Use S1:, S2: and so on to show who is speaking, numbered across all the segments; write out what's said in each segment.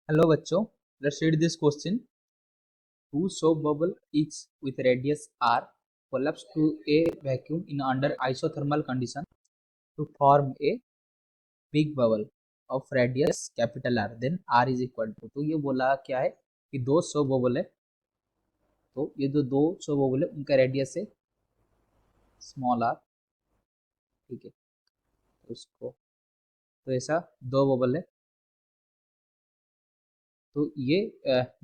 S1: Hello बच्चों, let's read this question. Two soap bubble each with radius r collapse to a vacuum in under isothermal condition to form a big bubble of radius capital R. Then R is equal to, तो ये बोला क्या है कि दो soap bubble है, तो ये जो दो soap bubble है उनका रेडियस है स्मॉल r, ठीक है। तो इसको तो ऐसा दो बबल है, तो ये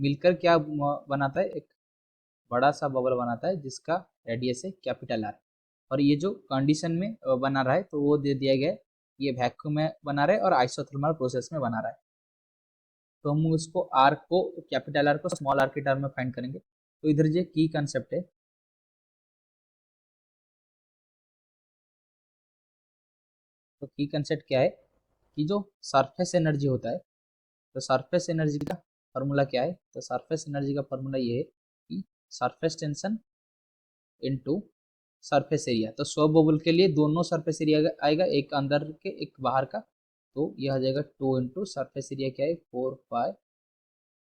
S1: मिलकर क्या बनाता है, एक बड़ा सा बबल बनाता है जिसका रेडियस है कैपिटल आर। और ये जो कंडीशन में बना रहा है तो वो दे दिया गया है, ये वैक्यूम में बना रहा है और आइसोथर्मल प्रोसेस में बना रहा है। तो हम उसको आर को कैपिटल आर को स्मॉल आर के टर्म में फाइंड करेंगे। तो इधर जो की कंसेप्ट है, तो की कंसेप्ट क्या है कि जो सरफेस एनर्जी होता है, तो सरफेस एनर्जी का फॉर्मूला क्या है, तो सरफेस एनर्जी का फॉर्मूला ये है कि surface tension into surface area. तो सौ बबल के लिए दोनों सरफेस एरिया आएगा, एक अंदर के एक बाहर का। तो यह आ जाएगा 2 इंटू सरफेस एरिया क्या है 4 पाई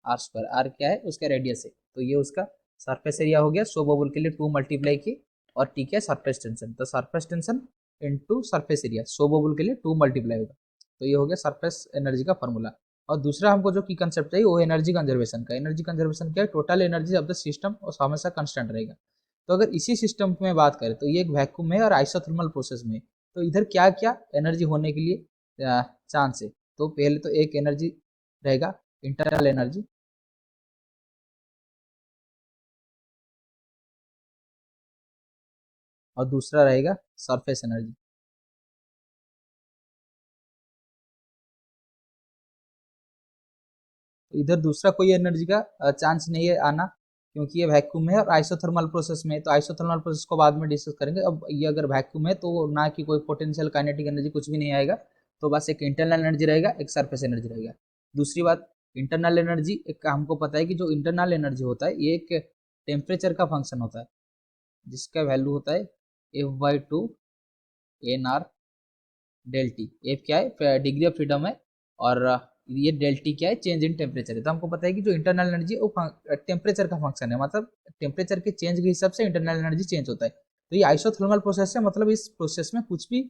S1: आर स्क्वायर। आर क्या है उसका रेडियस है, तो ये उसका सरफेस एरिया हो गया। सौ बबल के लिए 2 मल्टीप्लाई की और टी क्या है सरफेस टेंशन, तो surface tension into surface area सौ बबल के लिए 2 मल्टीप्लाई होगा। तो ये हो गया सरफेस एनर्जी का फॉर्मूला। और दूसरा हमको जो की कंसेप्ट चाहिए वो एनर्जी कंजर्वेशन का। एनर्जी कंजर्वेशन क्या है, total energy of the system और हमेशा कांस्टेंट रहेगा। तो अगर इसी सिस्टम में बात करें तो ये एक वैक्यूम है और आइसोथर्मल प्रोसेस में, तो इधर क्या क्या एनर्जी होने के लिए चांस है। तो पहले तो एक एनर्जी रहेगा इंटरनल एनर्जी, और दूसरा रहेगा सरफेस एनर्जी। तो इधर दूसरा कोई एनर्जी का चांस नहीं है आना, क्योंकि ये वैक्यूम है और आइसोथर्मल प्रोसेस में है। तो आइसोथर्मल प्रोसेस को बाद में डिस्कस करेंगे। अब ये अगर वैक्यूम है तो ना कि कोई पोटेंशियल काइनेटिक एनर्जी कुछ भी नहीं आएगा, तो बस एक इंटरनल एनर्जी रहेगा, एक सरफेस एनर्जी रहेगा। दूसरी बात, इंटरनल एनर्जी एक हमको पता है कि जो इंटरनल एनर्जी होता है ये एक टेम्परेचर का फंक्शन होता है, जिसका वैल्यू होता है F/2 NR del T. F क्या है डिग्री ऑफ फ्रीडम है, और ये डेल टी क्या है चेंज इन टेम्परेचर है। तो हमको पता है कि जो इंटरनल एनर्जी है वो टेम्परेचर का फंक्शन है, मतलब टेम्परेचर के चेंज के हिसाब से इंटरनल एनर्जी चेंज होता है। तो ये आइसोथर्मल प्रोसेस है, मतलब इस प्रोसेस में कुछ भी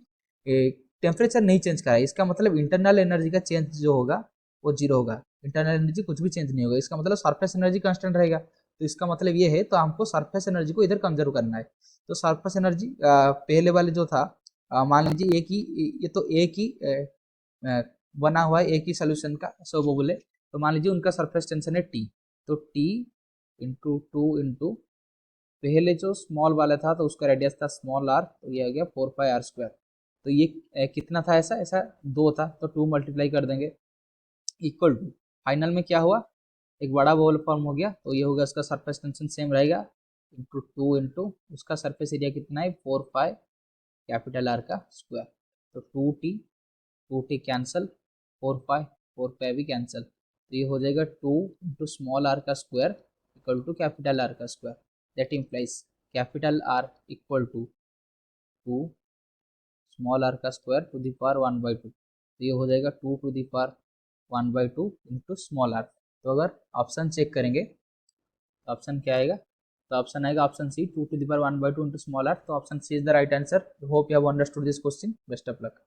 S1: टेम्परेचर नहीं चेंज करा है। इसका मतलब इंटरनल एनर्जी का चेंज जो होगा वो जीरो होगा, इंटरनल एनर्जी कुछ भी चेंज नहीं होगा। इसका मतलब सरफेस एनर्जी कांस्टेंट रहेगा। तो इसका मतलब ये है, तो हमको सरफेस एनर्जी को इधर कंजर्व करना है। तो सरफेस एनर्जी पहले वाले जो था, मान लीजिए एक ही, ये तो एक ही बना हुआ है एक ही सोल्यूशन का, सो वो बोले तो मान लीजिए उनका सरफेस टेंशन है टी। तो टी इंटू टू इंटू पहले जो स्मॉल वाला था तो उसका रेडियस था स्मॉल आर, तो ये आ गया 4 पाई आर स्क्वायर। तो ये कितना था, ऐसा ऐसा दो था, तो 2 मल्टीप्लाई कर देंगे इक्वल टू, फाइनल में क्या हुआ एक बड़ा बॉल फॉर्म हो गया। तो ये होगा उसका सरफेस टेंशन सेम रहेगा इंटू टू इंटू उसका सरफेस एरिया कितना है 4 पाई कैपिटल आर का स्क्वायर। तो 2t कैंसल, 4 पाई भी कैंसल, तो ये हो जाएगा 2 इंटू स्मॉल आर का square equal to capital R का square. That implies capital R equal to 2 small R का स्क्वायर टू द पावर 1/2। तो ये हो जाएगा 2 to the power 1/2 into small R. तो अगर ऑप्शन चेक करेंगे तो ऑप्शन क्या आएगा, तो ऑप्शन आएगा option C 2 to the power 1/2 into small R. तो option C is the right answer. Hope you have understood this question. Best of luck.